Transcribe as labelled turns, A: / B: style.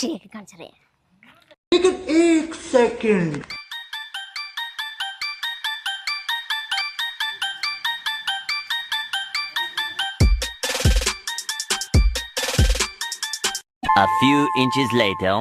A: ശരിയാക്കി കാണിച്ചറിയാം.
B: एक second.
C: A few inches later.